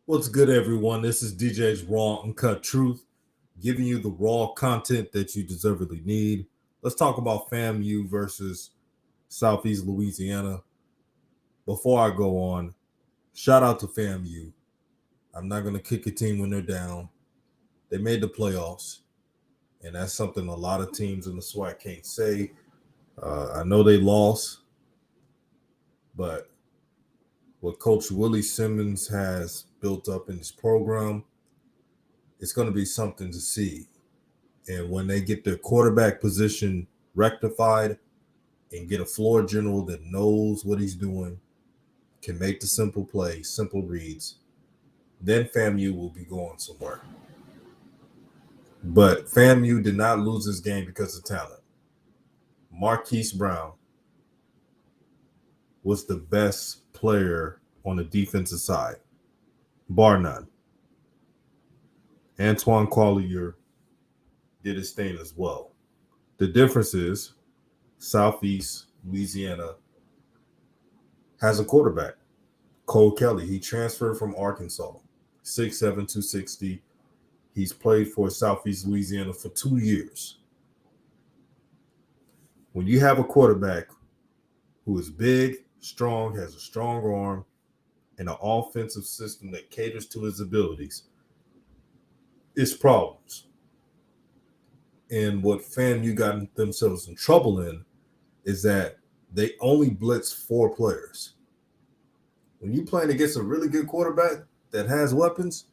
What's good, everyone? This is DJ's Raw Uncut Truth, giving you the raw content that you deservedly need. Let's talk about FAMU versus Southeast Louisiana. Before I go on, shout out to FAMU. I'm not going to kick a team when they're down. They made the playoffs, and that's something a lot of teams in the Swac can't say. I know they lost, but what Coach Willie Simmons has built up in this program, it's going to be something to see. And when they get their quarterback position rectified and get a floor general that knows what he's doing, can make the simple plays, simple reads, then FAMU will be going somewhere. But FAMU did not lose this game because of talent. Marquise Brown was the best player on the defensive side, bar none. Antoine Collier did his thing as well. The difference is Southeast Louisiana has a quarterback, Cole Kelly. He transferred from Arkansas, 6'7", 260. He's played for Southeast Louisiana for 2 years. When you have a quarterback who is big, strong, has a strong arm, and an offensive system that caters to his abilities, it's problems. And what FAMU got themselves in trouble in is that they only blitz 4 players. When you're playing against a really good quarterback that has weapons,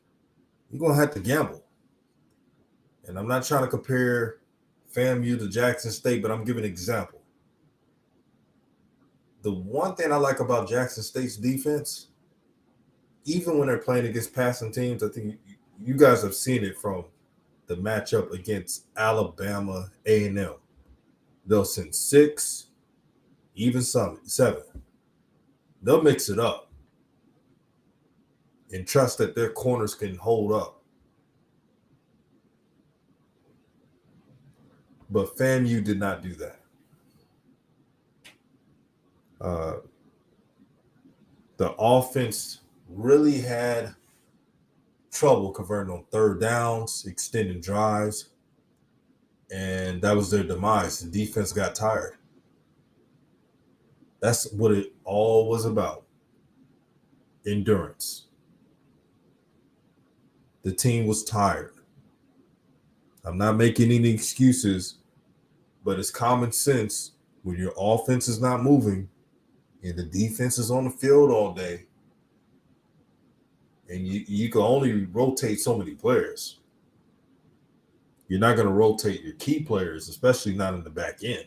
you're going to have to gamble. And I'm not trying to compare FAMU to Jackson State, but I'm giving an example. The one thing I like about Jackson State's defense, even when they're playing against passing teams, I think you guys have seen it from the matchup against Alabama A&M. They'll send 6, even 7. They'll mix it up and trust that their corners can hold up. But FAMU did not do that. The offense really had trouble converting on third downs, extending drives, and that was their demise. The defense got tired. That's what it all was about. Endurance. The team was tired. I'm not making any excuses, but it's common sense when your offense is not moving and the defense is on the field all day, and you can only rotate so many players. You're not going to rotate your key players, especially not in the back end.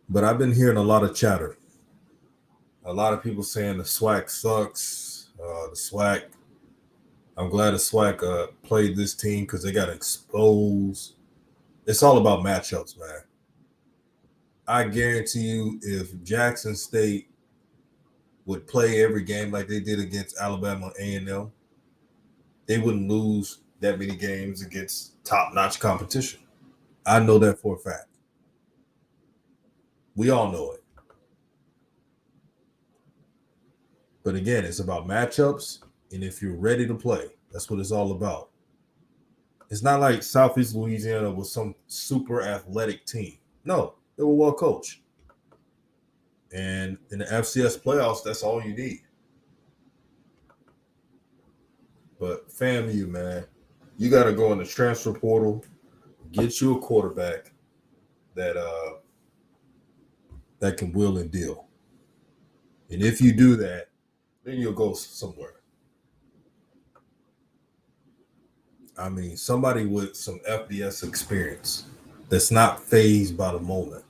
But I've been hearing a lot of chatter. A lot of people saying the Swac sucks. The Swac, I'm glad the Swac played this team because they got exposed. It's all about matchups, man. I guarantee you if Jackson State would play every game like they did against Alabama A&M, they wouldn't lose that many games against top-notch competition. I know that for a fact. We all know it. But again, it's about matchups, and if you're ready to play, that's what it's all about. It's not like Southeast Louisiana was some super athletic team. No, they were well coached. And in the FCS playoffs, that's all you need. But FAMU, man, you got to go in the transfer portal, get you a quarterback that can will and deal. And if you do that, then you'll go somewhere. I mean, somebody with some FBS experience that's not fazed by the moment,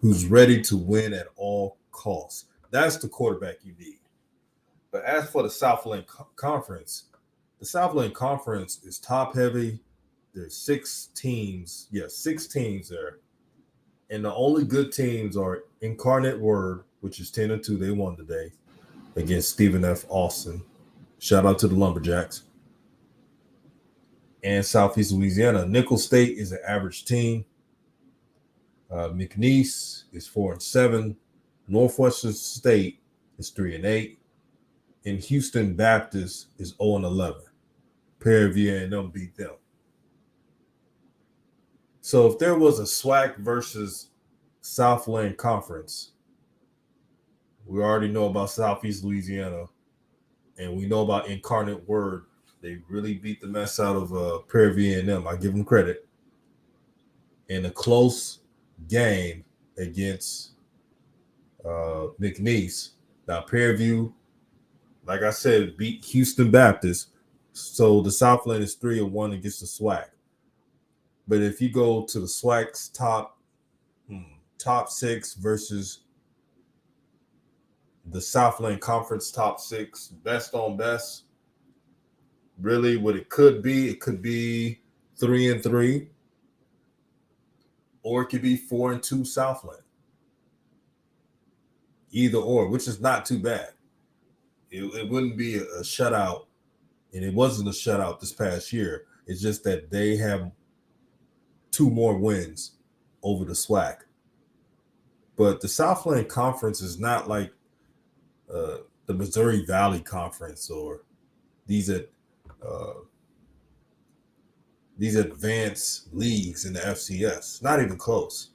who's ready to win at all costs. That's the quarterback you need. But as for the Southland Conference, the Southland Conference is top heavy. There's 6 teams. Yeah, 6 teams there. And the only good teams are Incarnate Word, which is 10-2. They won today against Stephen F. Austin. Shout out to the Lumberjacks. And Southeast Louisiana. Nickel State is an average team. McNeese is 4-7. Northwestern State is 3-8, and Houston Baptist is 0-11. Prairie View and them beat them. So if there was a Swac versus Southland conference, we already know about Southeast Louisiana, and we know about Incarnate Word. They really beat the mess out of Prairie View and them. I give them credit. In a close game against McNeese. Now, Prairie View, like I said, beat Houston Baptist. So the Southland is 3-1 against the Swac. But if you go to the Swac's top 6 versus the Southland Conference top 6, best on best, really what it could be 3-3, or it could be 4-2 Southland. Either or, which is not too bad. It wouldn't be a shutout, and it wasn't a shutout this past year. It's just that they have 2 more wins over the SWAC. But the Southland Conference is not like the Missouri Valley Conference or these advanced leagues in the FCS. Not even close.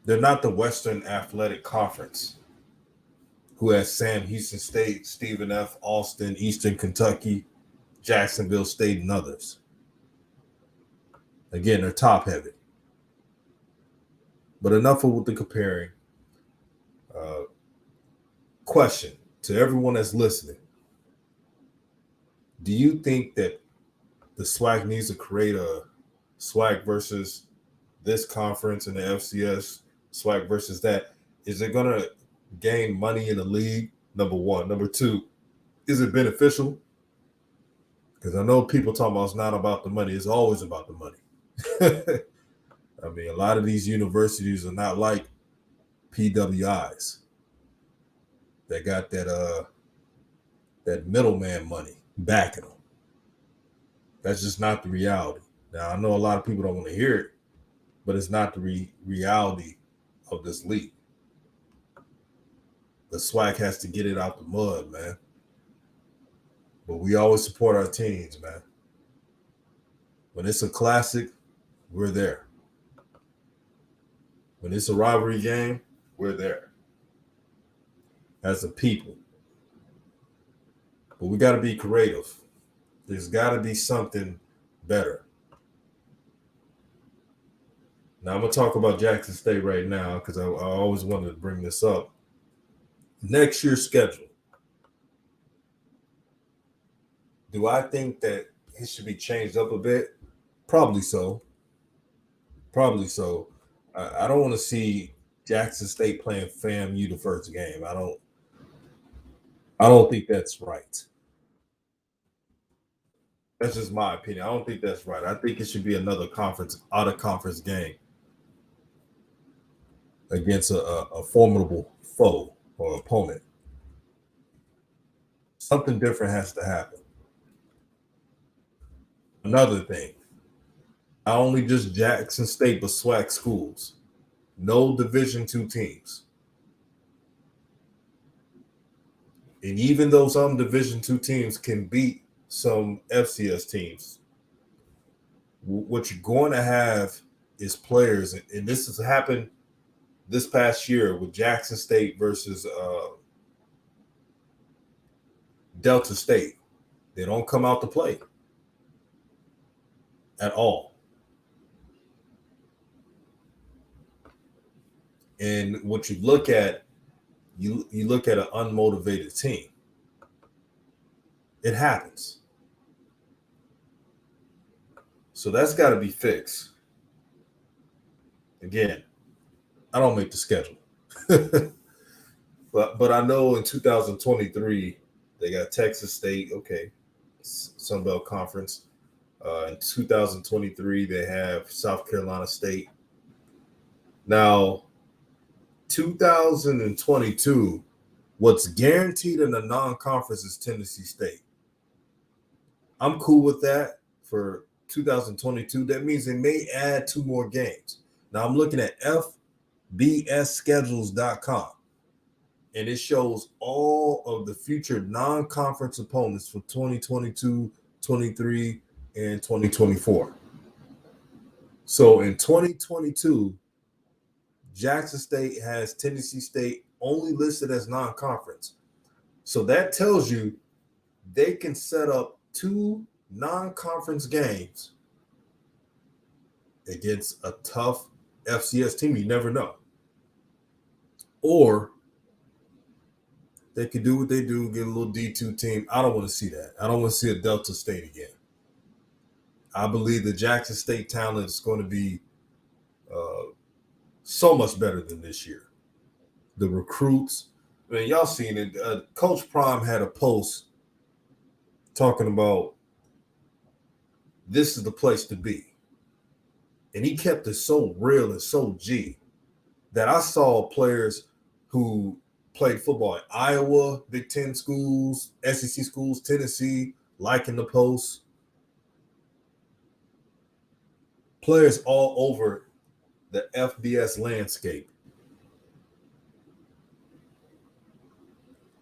They're not the Western Athletic Conference, who has Sam Houston State, Stephen F. Austin, Eastern Kentucky, Jacksonville State, and others. Again, they're top heavy. But enough with the comparing. Question to everyone that's listening. Do you think that the SWAC needs to create a SWAC versus this conference in the FCS, SWAC versus that? Is it going to gain money in the league? Number one. Number two, is it beneficial? Because I know people talking about it's not about the money. It's always about the money. I mean, a lot of these universities are not like PWIs. They got that middleman money backing them. That's just not the reality. Now, I know a lot of people don't want to hear it, but it's not the reality of this league. The SWAC has to get it out the mud, man. But we always support our teams, man. When it's a classic, we're there. When it's a rivalry game, we're there. As a people. But we got to be creative. There's got to be something better. Now, I'm going to talk about Jackson State right now because I always wanted to bring this up. Next year's schedule. Do I think that it should be changed up a bit? Probably so. Probably so. I don't want to see Jackson State playing FAMU the first game. I don't think that's right. That's just my opinion. I don't think that's right. I think it should be another out of conference game against a formidable foe or opponent. Something different has to happen. Another thing, not only just Jackson State, but SWAC schools. No Division II teams. And even though some Division II teams can beat some FCS teams, what you're going to have is players, and this has happened this past year with Jackson State versus Delta State. They don't come out to play at all. And what you look at, you look at an unmotivated team. It happens. So that's got to be fixed. Again, I don't make the schedule. but I know in 2023, they got Texas State, okay, Sun Belt Conference. In 2023, they have South Carolina State. Now, 2022, what's guaranteed in the non-conference is Tennessee State. I'm cool with that for 2022. That means they may add 2 more games. Now I'm looking at FBSschedules.com, and it shows all of the future non-conference opponents for 2022, 23, and 2024. So in 2022, Jackson State has Tennessee State only listed as non-conference. So that tells you they can set up 2 non-conference games against a tough FCS team. You never know. Or they could do what they do, get a little D2 team. I don't want to see that. I don't want to see a Delta State again. I believe the Jackson State talent is going to be so much better than this year. The recruits, I mean, y'all seen it. Coach Prime had a post talking about this is the place to be. And he kept it so real and so G that I saw players who played football at Iowa, Big Ten schools, SEC schools, Tennessee, liking the post. Players all over the FBS landscape.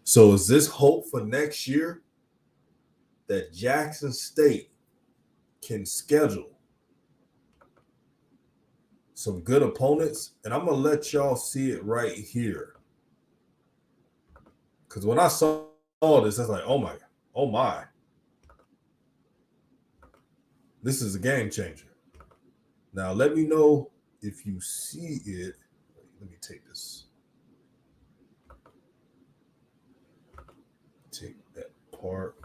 So is this hope for next year that Jackson State can schedule some good opponents? And I'm going to let y'all see it right here. Because when I saw this, I was like, oh my. This is a game changer. Now, let me know if you see it. Let me take this. Take that part.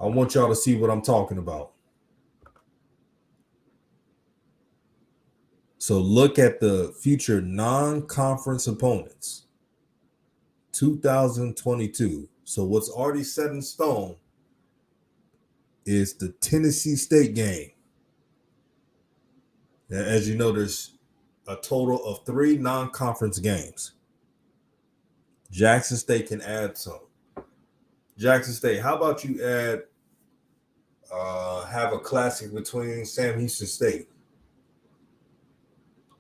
I want y'all to see what I'm talking about. So look at the future non-conference opponents. 2022. So what's already set in stone is the Tennessee State game. Now, as you know, there's a total of 3 non-conference games. Jackson State can add some. Jackson State, how about you add, have a classic between Sam Houston State,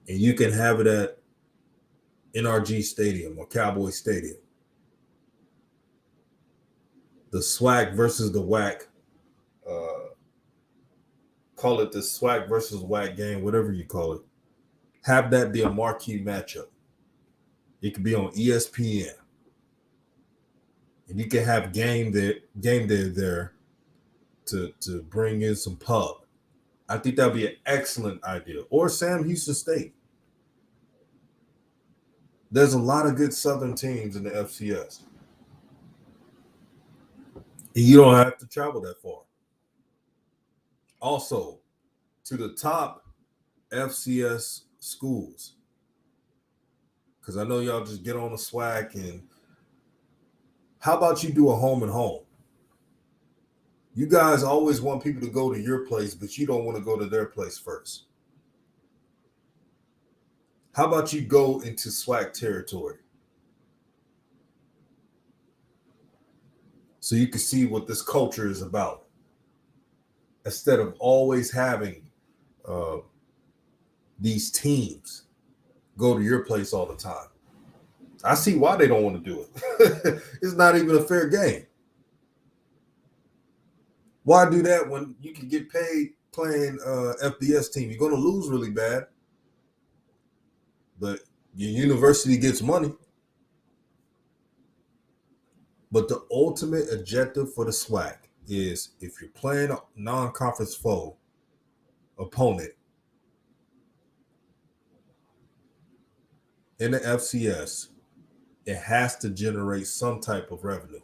and you can have it at NRG Stadium or Cowboy Stadium. The Swac versus the WAC. Call it the Swac versus WAC game, whatever you call it. Have that be a marquee matchup. It could be on ESPN. And you can have game day there to bring in some pub. I think that'd be an excellent idea. Or Sam Houston State. There's a lot of good Southern teams in the FCS. And you don't have to travel that far. Also, to the top FCS schools, because I know y'all just get on the SWAC, and how about you do a home and home? You guys always want people to go to your place, but you don't want to go to their place first. How about you go into SWAC territory so you can see what this culture is about, instead of always having these teams go to your place all the time. I see why they don't want to do it. It's not even a fair game. Why do that when you can get paid playing FBS team? You're going to lose really bad, but your university gets money. But the ultimate objective for the SWAC is, if you're playing a non-conference foe opponent in the FCS, it has to generate some type of revenue.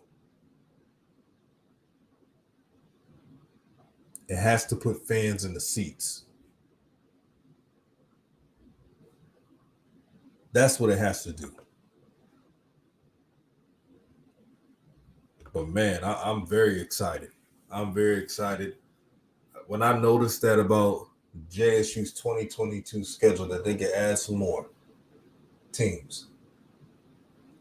It has to put fans in the seats. That's what it has to do. But man, I'm very excited. I'm very excited. When I noticed that about JSU's 2022 schedule, that they could add some more teams,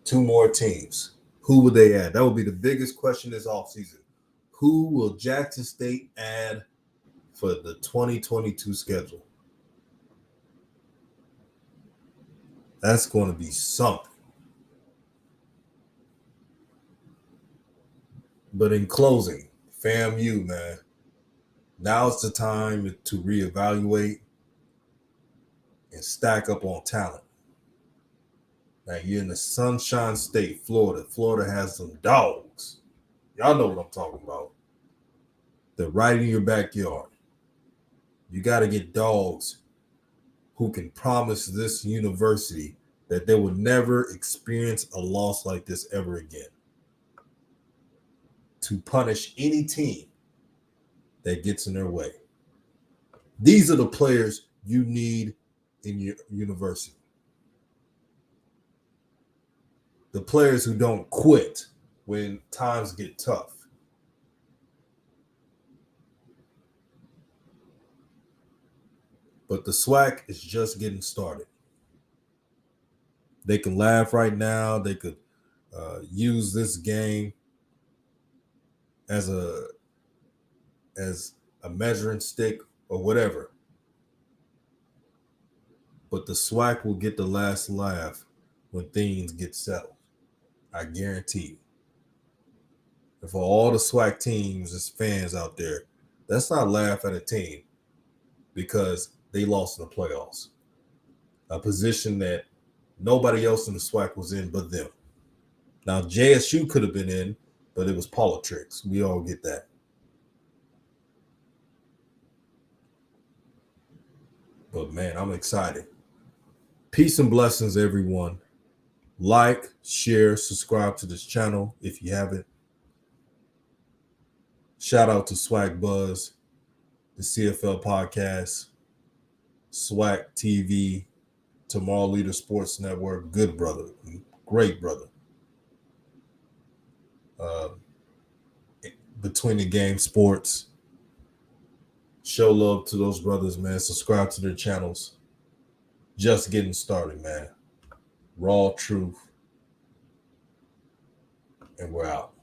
2 more teams, who would they add? That would be the biggest question this offseason. Who will Jackson State add for the 2022 schedule? That's going to be something. But in closing, FAMU, man, now's the time to reevaluate and stack up on talent. Now, you're in the Sunshine State, Florida. Florida has some dogs. Y'all know what I'm talking about. They're right in your backyard. You got to get dogs who can promise this university that they will never experience a loss like this ever again, to punish any team that gets in their way. These are the players you need in your university. The players who don't quit when times get tough. But the Swac is just getting started. They can laugh right now. They could use this game as a measuring stick or whatever. But the Swac will get the last laugh when things get settled. I guarantee you. And for all the Swac teams as fans out there, let's not laugh at a team because they lost in the playoffs. A position that nobody else in the Swac was in but them. Now, JSU could have been in, but it was politics. We all get that. But, man, I'm excited. Peace and blessings, everyone. Like, share, subscribe to this channel if you haven't. Shout out to Swag Buzz, the CFL podcast, Swac TV, Tomorrow Leader Sports Network. Good brother. Great brother. Between the Game Sports. Show love to those brothers, man. Subscribe to their channels. Just getting started, man. RawTruth. And we're out.